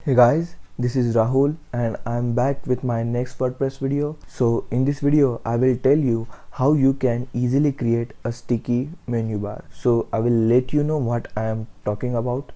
Hey guys, this is Rahul and I'm back with my next WordPress video. So in this video, I will tell you how you can easily create a sticky menu bar. So I will let you know what I am talking about.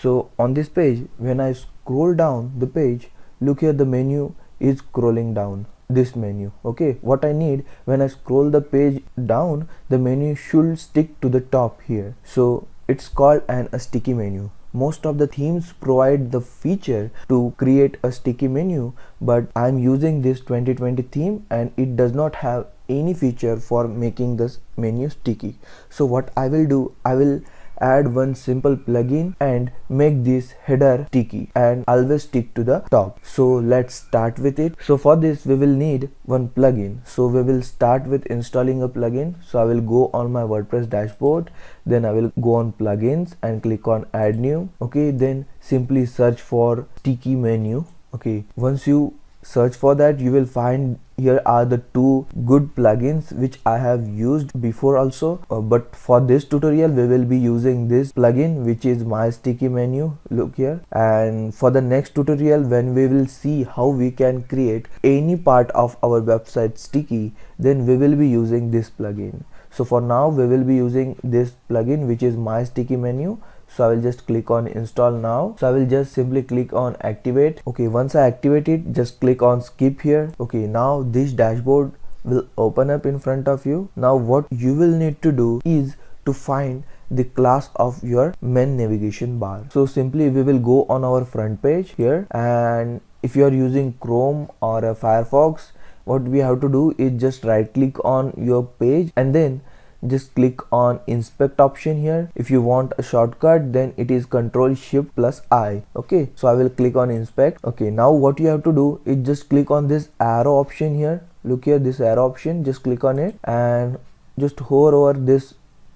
So on this page, when I scroll down the page, look here, the menu is scrolling down. This menu, okay, what I need when I scroll the page down, the menu should stick to the top here. So it's called a sticky menu. Most of the themes provide the feature to create a sticky menu, but I'm using this 2020 theme and it does not have any feature for making this menu sticky. So what I will do, I will add one simple plugin and make this header sticky and always stick to the top. So let's start with it. So for this we will need one plugin. So we will start with installing a plugin. So I will go on my WordPress dashboard, then I will go on plugins and click on add new. Okay, then simply search for sticky menu. Okay, once you search for that, you will find here are the two good plugins which I have used before also, but for this tutorial we will be using this plugin which is my sticky menu. Look here, and for the next tutorial when we will see how we can create any part of our website sticky, then we will be using this plugin. So for now we will be using this plugin which is my sticky menu. So I will just click on install now. So I will just simply click on activate. Okay, once I activate it, just click on skip here. Okay, now this dashboard will open up in front of you. Now what you will need to do is to find the class of your main navigation bar. So simply we will go on our front page here, and if you are using Chrome or a Firefox, what we have to do is just right click on your page and then just click on inspect option here. If you want a shortcut, then it is Ctrl+Shift+I. Okay, so I will click on inspect. Okay, now what you have to do is just click on this arrow option here. Look here, this arrow option, just click on it and just hover over this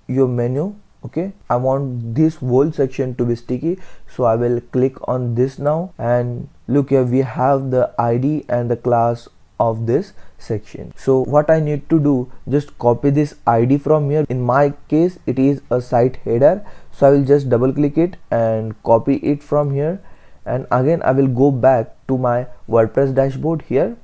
your menu. Okay, I want this whole section to be sticky, so I will click on this now, and look here, we have the ID and the class of this section. So what I need to do, just copy this ID from here. In my case it is a site header, so I will just double click it and copy it from here, and again I will go back to my WordPress dashboard here,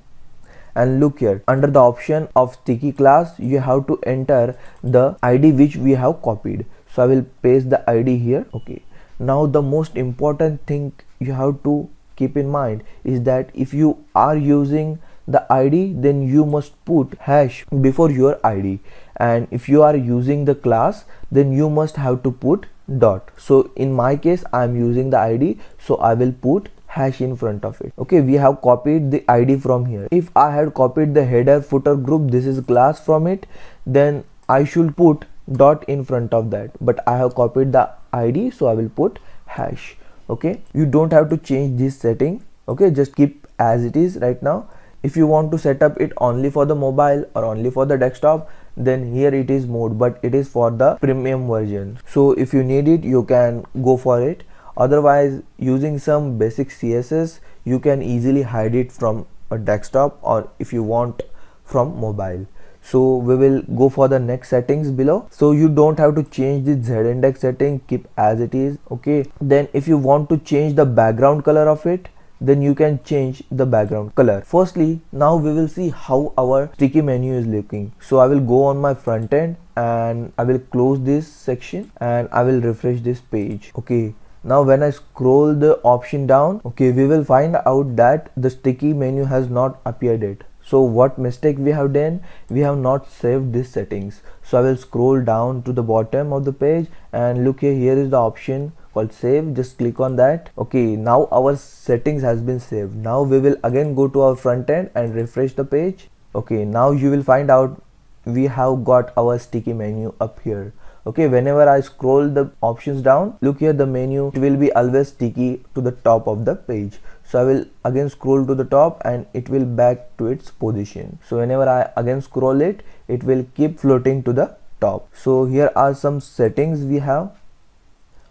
and look here, under the option of sticky class you have to enter the ID which we have copied. So I will paste the ID here. Okay, now the most important thing you have to keep in mind is that if you are using the ID, then you must put hash before your ID, and if you are using the class, then you must have to put dot. So in my case I am using the ID, so I will put hash in front of it. Okay, we have copied the ID from here. If I had copied the header footer group, this is class from it, then I should put dot in front of that, but I have copied the ID, so I will put hash. Okay, you don't have to change this setting. Okay, just keep as it is right now. If you want to set up it only for the mobile or only for the desktop, then here it is mode, but it is for the premium version. So if you need it, you can go for it. Otherwise, using some basic CSS, you can easily hide it from a desktop, or if you want from mobile. So we will go for the next settings below. So you don't have to change the Z-index setting, keep as it is. Okay, then if you want to change the background color of it, then you can change the background color. Firstly, now we will see how our sticky menu is looking. So I will go on my front end and I will close this section and I will refresh this page. Okay, now when I scroll the option down, okay, we will find out that the sticky menu has not appeared yet. So what mistake we have done, we have not saved these settings. So I will scroll down to the bottom of the page and look here, here is the option called save. Just click on that. Okay, now our settings has been saved. Now we will again go to our front end and refresh the page. Okay, now you will find out we have got our sticky menu up here. Okay, whenever I scroll the options down, look here, the menu, it will be always sticky to the top of the page. So I will again scroll to the top and it will back to its position. So whenever I again scroll it, it will keep floating to the top. So here are some settings we have.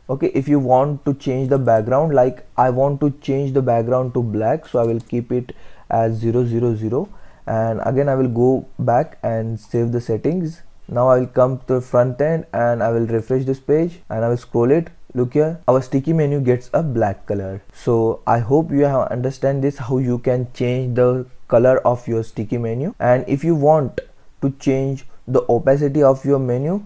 Okay, if you want to change the background, like I want to change the background to black, so I will keep it as 000, and again I will go back and save the settings. Now I will come to the front end and I will refresh this page and I will scroll it. look here, our sticky menu gets a black color. So I hope you have understand this, how you can change the color of your sticky menu. And if you want to change the opacity of your menu,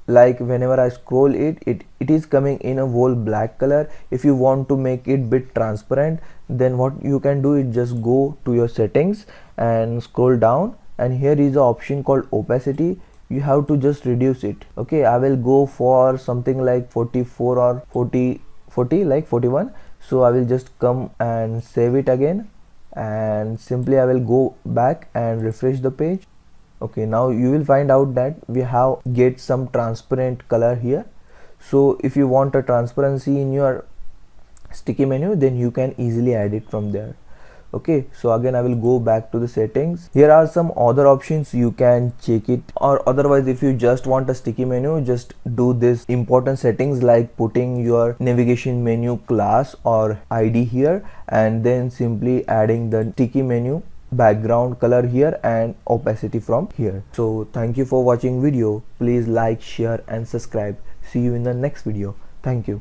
like whenever I scroll it is coming in a whole black color. If you want to make it bit transparent, then what you can do is just go to your settings and scroll down, and here is the option called opacity. You have to just reduce it. Okay, I will go for something like 44 or 40 like 41. So I will just come and save it again, and simply I will go back and refresh the page. Okay, now you will find out that we have get some transparent color here. So if you want a transparency in your sticky menu, then you can easily add it from there. Okay, so again I will go back to the settings. Here are some other options, you can check it, or otherwise if you just want a sticky menu, just do this important settings like putting your navigation menu class or ID here, and then simply adding the sticky menu background color here and opacity from here. So thank you for watching video. Please like, share and subscribe. See you in the next video. Thank you.